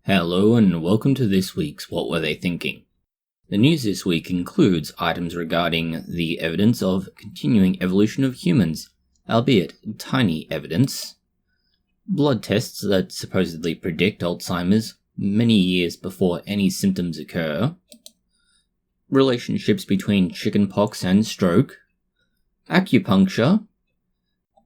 Hello and welcome to this week's What Were They Thinking? The news this week includes items regarding the evidence of continuing evolution of humans, albeit tiny evidence, blood tests that supposedly predict Alzheimer's many years before any symptoms occur, relationships between chickenpox and stroke, acupuncture.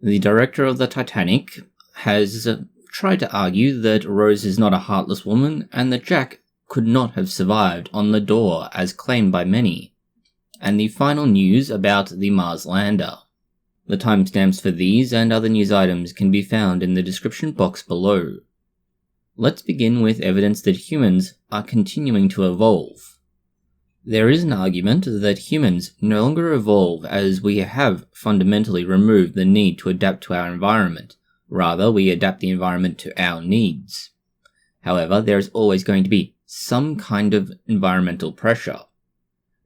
The director of the Titanic has tried to argue that Rose is not a heartless woman and that Jack could not have survived on the door as claimed by many, and the final news about the Mars lander. The timestamps for these and other news items can be found in the description box below. Let's begin with evidence that humans are continuing to evolve. There is an argument that humans no longer evolve as we have fundamentally removed the need to adapt to our environment. Rather, we adapt the environment to our needs. However, there is always going to be some kind of environmental pressure.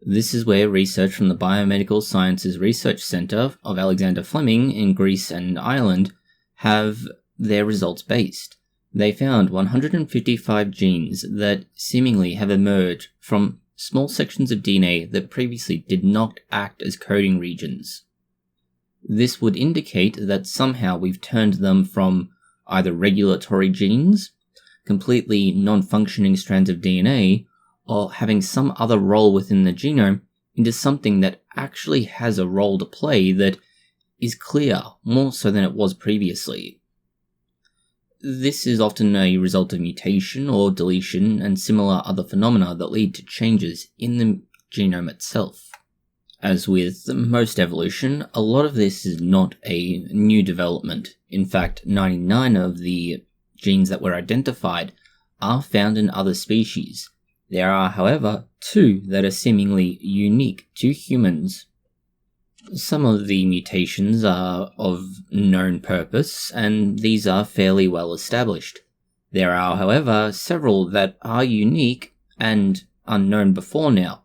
This is where research from the Biomedical Sciences Research Centre of Alexander Fleming in Greece and Ireland have their results based. They found 155 genes that seemingly have emerged from small sections of DNA that previously did not act as coding regions. This would indicate that somehow we've turned them from either regulatory genes, completely non-functioning strands of DNA, or having some other role within the genome into something that actually has a role to play that is clear, more so than it was previously. This is often a result of mutation or deletion and similar other phenomena that lead to changes in the genome itself. As with most evolution, a lot of this is not a new development. In fact, 99 of the genes that were identified are found in other species. There are, however, 2 that are seemingly unique to humans. Some of the mutations are of known purpose, and these are fairly well established. There are, however, several that are unique and unknown before now.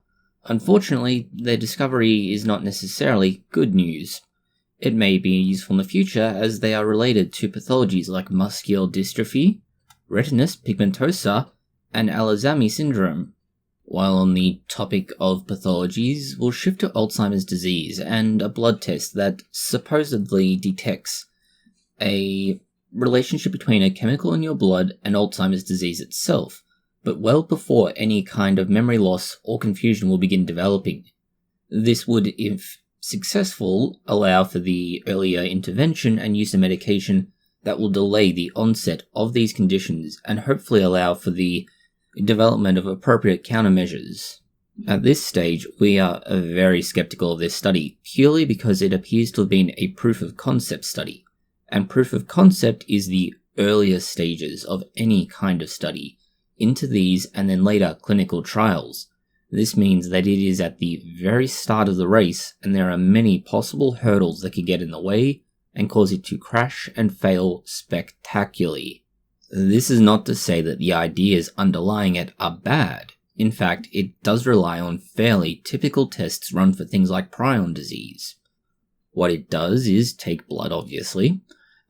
Unfortunately, their discovery is not necessarily good news. It may be useful in the future as they are related to pathologies like muscular dystrophy, retinitis pigmentosa, and Alzheimer's syndrome. While on the topic of pathologies, we'll shift to Alzheimer's disease and a blood test that supposedly detects a relationship between a chemical in your blood and Alzheimer's disease itself, but well before any kind of memory loss or confusion will begin developing. This would, if successful, allow for the earlier intervention and use of medication that will delay the onset of these conditions and hopefully allow for the development of appropriate countermeasures. At this stage, we are very skeptical of this study, purely because it appears to have been a proof of concept study, and proof of concept is the earliest stages of any kind of study, into these and then later clinical trials. This means that it is at the very start of the race and there are many possible hurdles that could get in the way and cause it to crash and fail spectacularly. This is not to say that the ideas underlying it are bad. In fact, it does rely on fairly typical tests run for things like prion disease. What it does is take blood, obviously,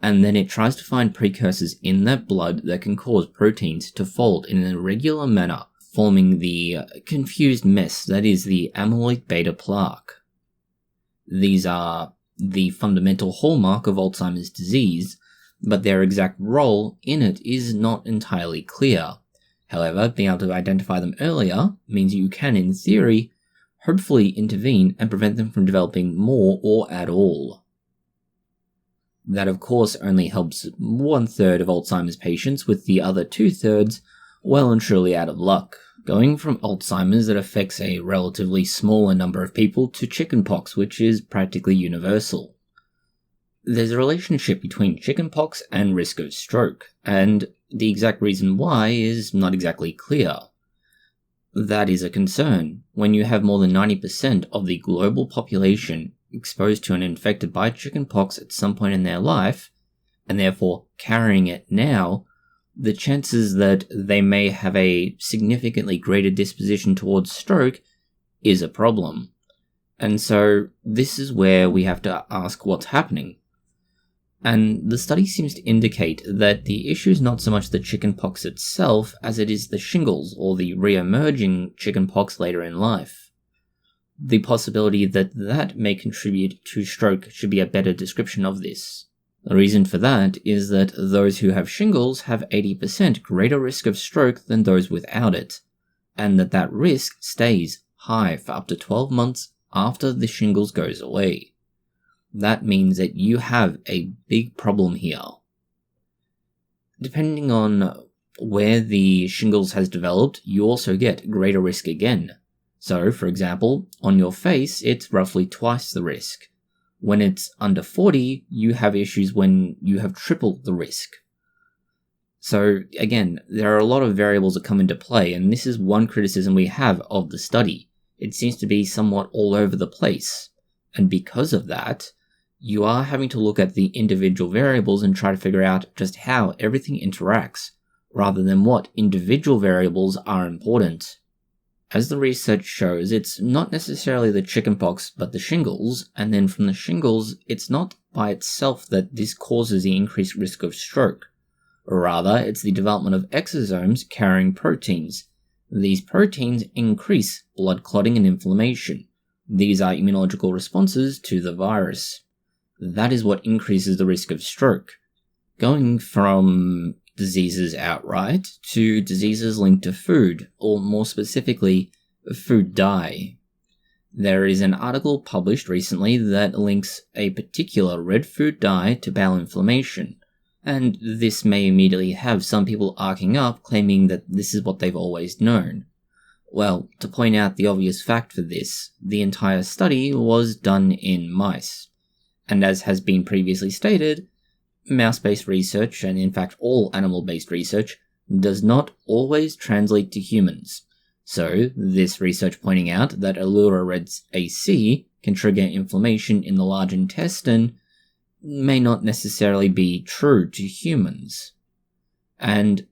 and then it tries to find precursors in that blood that can cause proteins to fold in an irregular manner, forming the confused mess that is the amyloid beta plaque. These are the fundamental hallmark of Alzheimer's disease, but their exact role in it is not entirely clear. However, being able to identify them earlier means you can, in theory, hopefully intervene and prevent them from developing more or at all. That, of course, only helps 1/3 of Alzheimer's patients, with the other 2/3 well and truly out of luck, going from Alzheimer's that affects a relatively smaller number of people to chickenpox, which is practically universal. There's a relationship between chickenpox and risk of stroke, and the exact reason why is not exactly clear. That is a concern. When you have more than 90% of the global population exposed to and infected by chickenpox at some point in their life, and therefore carrying it now, the chances that they may have a significantly greater disposition towards stroke is a problem. And so this is where we have to ask what's happening. And the study seems to indicate that the issue is not so much the chickenpox itself as it is the shingles or the re-emerging chickenpox later in life. The possibility that that may contribute to stroke should be a better description of this. The reason for that is that those who have shingles have 80% greater risk of stroke than those without it, and that risk stays high for up to 12 months after the shingles goes away. That means that you have a big problem here. Depending on where the shingles has developed, you also get greater risk again. So, for example, on your face, it's roughly twice the risk. When it's under 40, you have issues when you have triple the risk. So, again, there are a lot of variables that come into play, and this is one criticism we have of the study. It seems to be somewhat all over the place. And because of that, you are having to look at the individual variables and try to figure out just how everything interacts, rather than what individual variables are important. As the research shows, it's not necessarily the chickenpox, but the shingles, and then from the shingles, it's not by itself that this causes the increased risk of stroke. Rather, it's the development of exosomes carrying proteins. These proteins increase blood clotting and inflammation. These are immunological responses to the virus. That is what increases the risk of stroke, going from diseases outright to diseases linked to food, or more specifically, food dye. There is an article published recently that links a particular red food dye to bowel inflammation, and this may immediately have some people arcing up claiming that this is what they've always known. Well, to point out the obvious fact for this, the entire study was done in mice. And as has been previously stated, mouse-based research, and in fact all animal-based research, does not always translate to humans. So, this research pointing out that Allura Red's AC can trigger inflammation in the large intestine may not necessarily be true to humans. And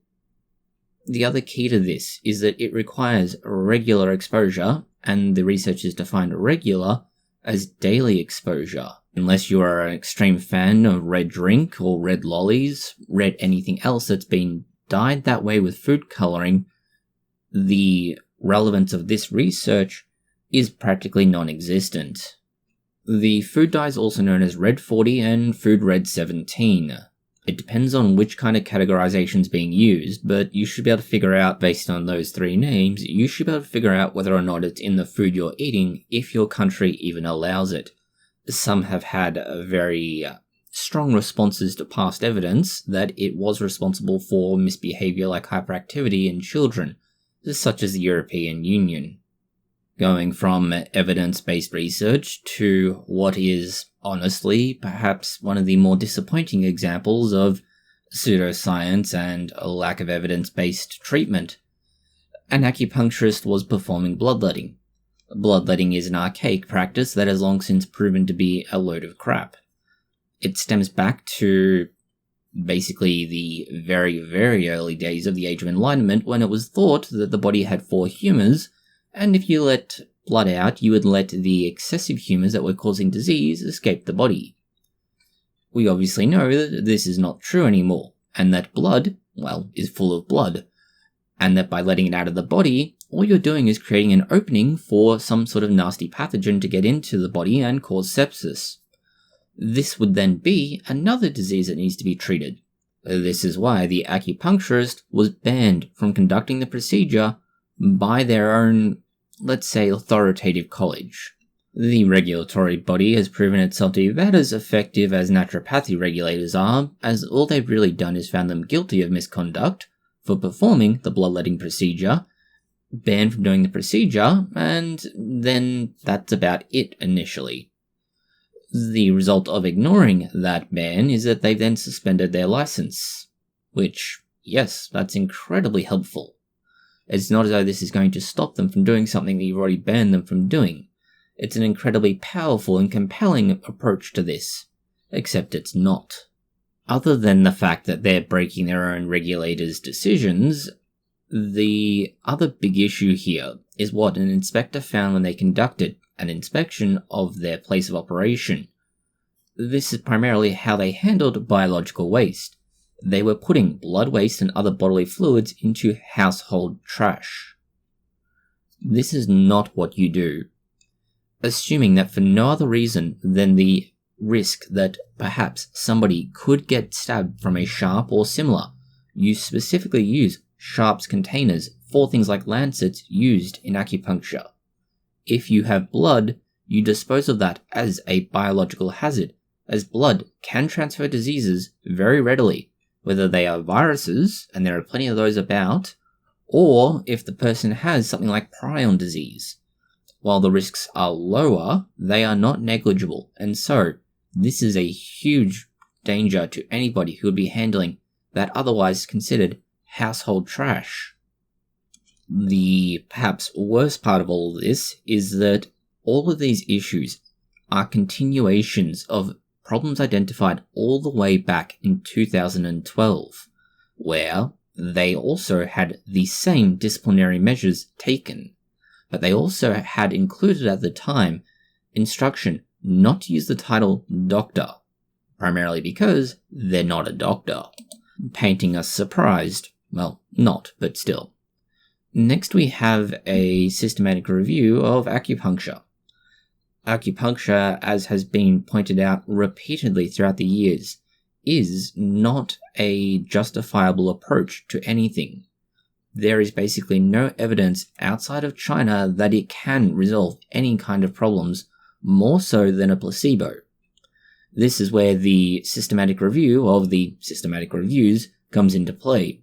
the other key to this is that it requires regular exposure, and the researchers defined regular as daily exposure. Unless you are an extreme fan of red drink or red lollies, red anything else that's been dyed that way with food colouring, the relevance of this research is practically non-existent. The food dye is also known as Red 40 and Food Red 17. It depends on which kind of categorization is being used, but you should be able to figure out, based on those three names, you should be able to figure out whether or not it's in the food you're eating if your country even allows it. Some have had very strong responses to past evidence that it was responsible for misbehavior like hyperactivity in children, such as the European Union. Going from evidence-based research to what is, honestly, perhaps one of the more disappointing examples of pseudoscience and a lack of evidence-based treatment. An acupuncturist was performing bloodletting. Bloodletting is an archaic practice that has long since proven to be a load of crap. It stems back to basically the very, very early days of the Age of Enlightenment, when it was thought that the body had 4 humours, and if you let blood out, you would let the excessive humours that were causing disease escape the body. We obviously know that this is not true anymore, and that blood, well, is full of blood, and that by letting it out of the body, all you're doing is creating an opening for some sort of nasty pathogen to get into the body and cause sepsis. This would then be another disease that needs to be treated. This is why the acupuncturist was banned from conducting the procedure by their own, let's say, authoritative college. The regulatory body has proven itself to be about as effective as naturopathy regulators are, as all they've really done is found them guilty of misconduct for performing the bloodletting procedure, banned from doing the procedure, and then that's about it initially. The result of ignoring that ban is that they've then suspended their license, which, yes, that's incredibly helpful. It's not as though this is going to stop them from doing something that you've already banned them from doing. It's an incredibly powerful and compelling approach to this, except it's not. Other than the fact that they're breaking their own regulators' decisions, the other big issue here is what an inspector found when they conducted an inspection of their place of operation. This is primarily how they handled biological waste. They were putting blood waste and other bodily fluids into household trash. This is not what you do. Assuming that for no other reason than the risk that perhaps somebody could get stabbed from a sharp or similar, you specifically use sharps containers for things like lancets used in acupuncture. If you have blood, you dispose of that as a biological hazard, as blood can transfer diseases very readily, whether they are viruses, and there are plenty of those about, or if the person has something like prion disease. While the risks are lower, they are not negligible, and so this is a huge danger to anybody who would be handling that otherwise considered household trash. The perhaps worst part of all of this is that all of these issues are continuations of problems identified all the way back in 2012, where they also had the same disciplinary measures taken, but they also had included at the time instruction not to use the title doctor, primarily because they're not a doctor, painting us surprised. Well, not, but still. Next we have a systematic review of acupuncture. Acupuncture, as has been pointed out repeatedly throughout the years, is not a justifiable approach to anything. There is basically no evidence outside of China that it can resolve any kind of problems, more so than a placebo. This is where the systematic review of the systematic reviews comes into play.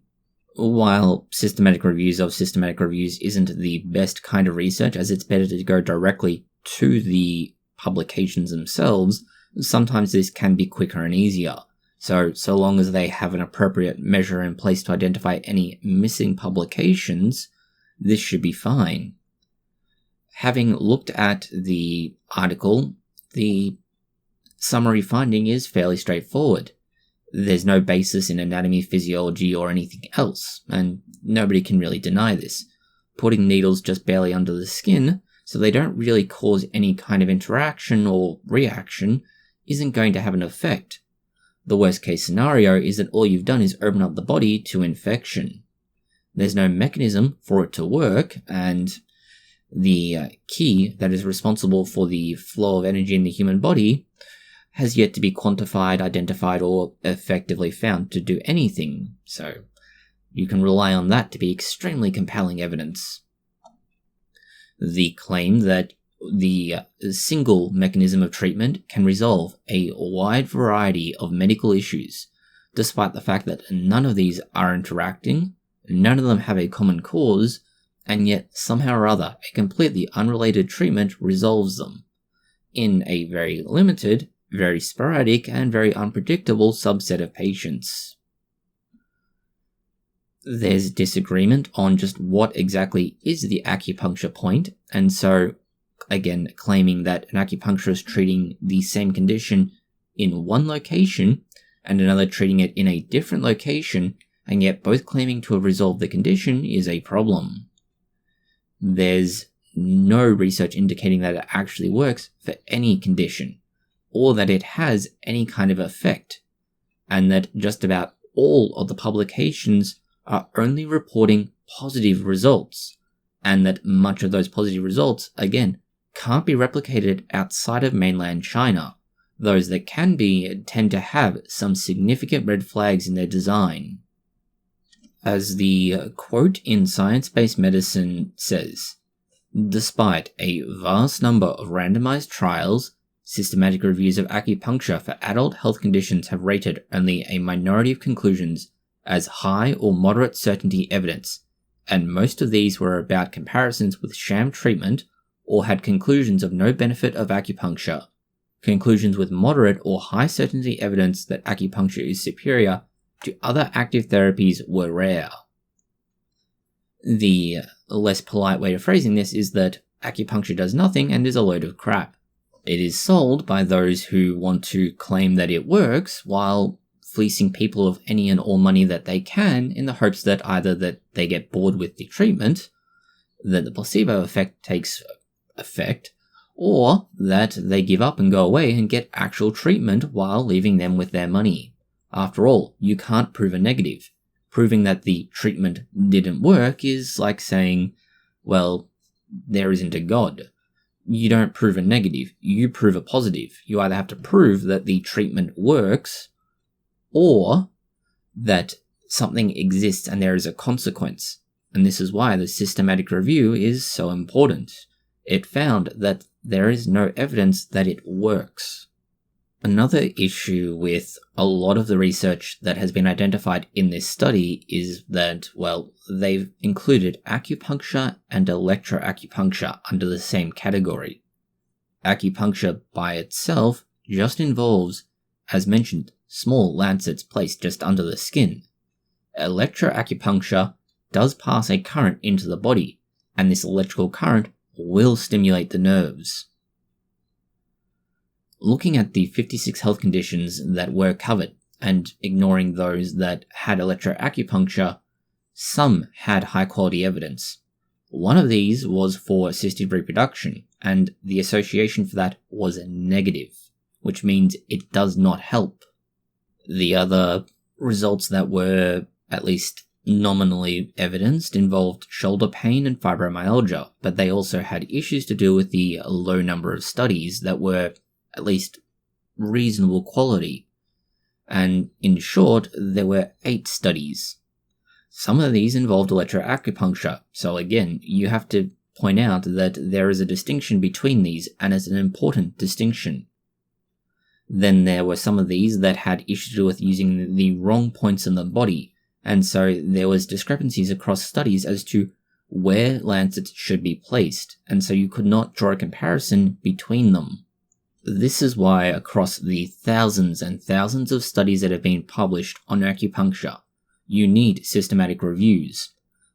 While systematic reviews of systematic reviews isn't the best kind of research, as it's better to go directly to the publications themselves, sometimes this can be quicker and easier. So long as they have an appropriate measure in place to identify any missing publications, this should be fine. Having looked at the article, the summary finding is fairly straightforward. There's no basis in anatomy, physiology, or anything else, and nobody can really deny this. Putting needles just barely under the skin, so they don't really cause any kind of interaction or reaction, isn't going to have an effect. The worst case scenario is that all you've done is open up the body to infection. There's no mechanism for it to work, and the key that is responsible for the flow of energy in the human body has yet to be quantified, identified, or effectively found to do anything, so you can rely on that to be extremely compelling evidence. The claim that the single mechanism of treatment can resolve a wide variety of medical issues, despite the fact that none of these are interacting, none of them have a common cause, and yet somehow or other a completely unrelated treatment resolves them, in a very limited, very sporadic, and very unpredictable subset of patients. There's disagreement on just what exactly is the acupuncture point, and so, again, claiming that an acupuncturist treating the same condition in one location and another treating it in a different location, and yet both claiming to have resolved the condition, is a problem. There's no research indicating that it actually works for any condition, or that it has any kind of effect, and that just about all of the publications are only reporting positive results, and that much of those positive results, again, can't be replicated outside of mainland China. Those that can be tend to have some significant red flags in their design. As the quote in Science-Based Medicine says, "Despite a vast number of randomized trials, systematic reviews of acupuncture for adult health conditions have rated only a minority of conclusions as high or moderate certainty evidence, and most of these were about comparisons with sham treatment or had conclusions of no benefit of acupuncture. Conclusions with moderate or high certainty evidence that acupuncture is superior to other active therapies were rare." The less polite way of phrasing this is that acupuncture does nothing and is a load of crap. It is sold by those who want to claim that it works while fleecing people of any and all money that they can in the hopes that either that they get bored with the treatment, that the placebo effect takes effect, or that they give up and go away and get actual treatment while leaving them with their money. After all, you can't prove a negative. Proving that the treatment didn't work is like saying, well, there isn't a God. You don't prove a negative, you prove a positive. You either have to prove that the treatment works, or that something exists and there is a consequence. And this is why the systematic review is so important. It found that there is no evidence that it works. Another issue with a lot of the research that has been identified in this study is that, well, they've included acupuncture and electroacupuncture under the same category. Acupuncture by itself just involves, as mentioned, small lancets placed just under the skin. Electroacupuncture does pass a current into the body, and this electrical current will stimulate the nerves. Looking at the 56 health conditions that were covered, and ignoring those that had electroacupuncture, some had high-quality evidence. One of these was for assisted reproduction, and the association for that was negative, which means it does not help. The other results that were at least nominally evidenced involved shoulder pain and fibromyalgia, but they also had issues to do with the low number of studies that were at least reasonable quality. And in short, there were 8 studies. Some of these involved electroacupuncture, so again, you have to point out that there is a distinction between these, and it's an important distinction. Then there were some of these that had issues to do with using the wrong points in the body, and so there was discrepancies across studies as to where lancets should be placed, and so you could not draw a comparison between them. This is why across the thousands and thousands of studies that have been published on acupuncture, you need systematic reviews.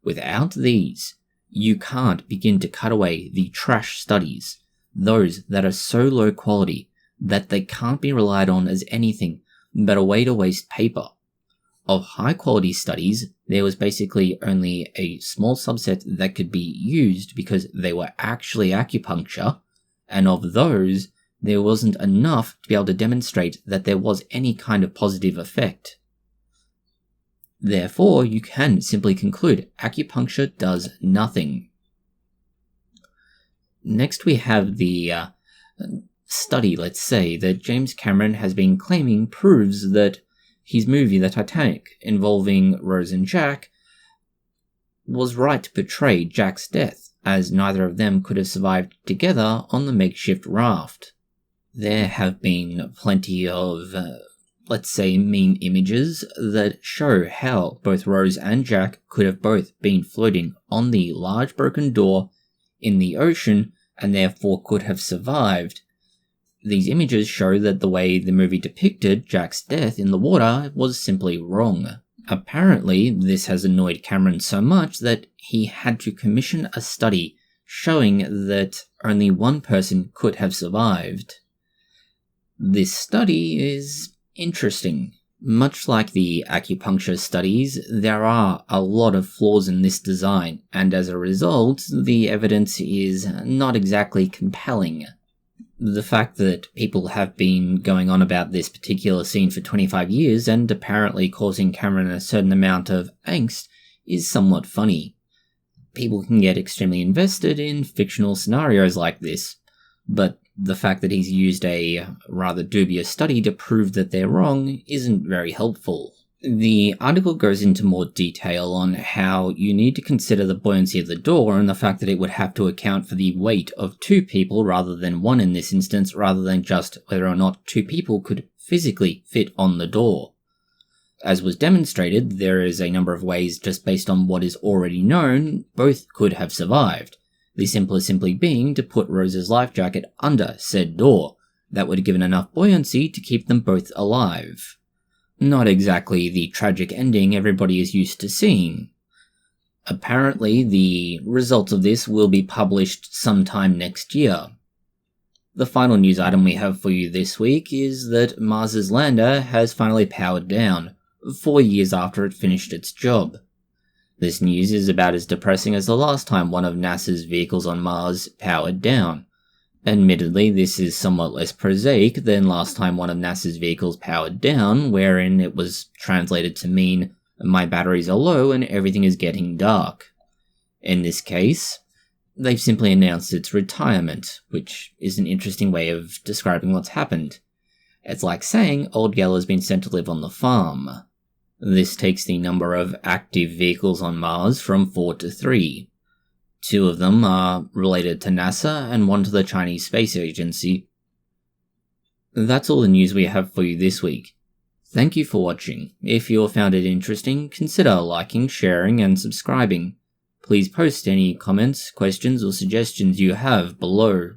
Without these, you can't begin to cut away the trash studies, those that are so low quality that they can't be relied on as anything but a way to waste paper. Of high quality studies, there was basically only a small subset that could be used because they were actually acupuncture, and of those, there wasn't enough to be able to demonstrate that there was any kind of positive effect. Therefore, you can simply conclude acupuncture does nothing. Next we have the study, let's say, that James Cameron has been claiming proves that his movie, The Titanic, involving Rose and Jack, was right to portray Jack's death, as neither of them could have survived together on the makeshift raft. There have been plenty of, let's say, meme images that show how both Rose and Jack could have both been floating on the large broken door in the ocean and therefore could have survived. These images show that the way the movie depicted Jack's death in the water was simply wrong. Apparently, this has annoyed Cameron so much that he had to commission a study showing that only one person could have survived. This study is interesting. Much like the acupuncture studies, there are a lot of flaws in this design, and as a result, the evidence is not exactly compelling. The fact that people have been going on about this particular scene for 25 years and apparently causing Cameron a certain amount of angst is somewhat funny. People can get extremely invested in fictional scenarios like this, but the fact that he's used a rather dubious study to prove that they're wrong isn't very helpful. The article goes into more detail on how you need to consider the buoyancy of the door and the fact that it would have to account for the weight of 2 people rather than 1 in this instance, rather than just whether or not 2 people could physically fit on the door. As was demonstrated, there is a number of ways just based on what is already known, both could have survived. The simplest simply being to put Rose's life jacket under said door. That would have given enough buoyancy to keep them both alive. Not exactly the tragic ending everybody is used to seeing. Apparently, the results of this will be published sometime next year. The final news item we have for you this week is that Mars's lander has finally powered down, 4 years after it finished its job. This news is about as depressing as the last time one of NASA's vehicles on Mars powered down. Admittedly, this is somewhat less prosaic than last time one of NASA's vehicles powered down, wherein it was translated to mean, my batteries are low and everything is getting dark. In this case, they've simply announced its retirement, which is an interesting way of describing what's happened. It's like saying old gal has been sent to live on the farm. This takes the number of active vehicles on Mars from 4 to 3. 2 of them are related to NASA and 1 to the Chinese Space Agency. That's all the news we have for you this week. Thank you for watching. If you found it interesting, consider liking, sharing, and subscribing. Please post any comments, questions, or suggestions you have below.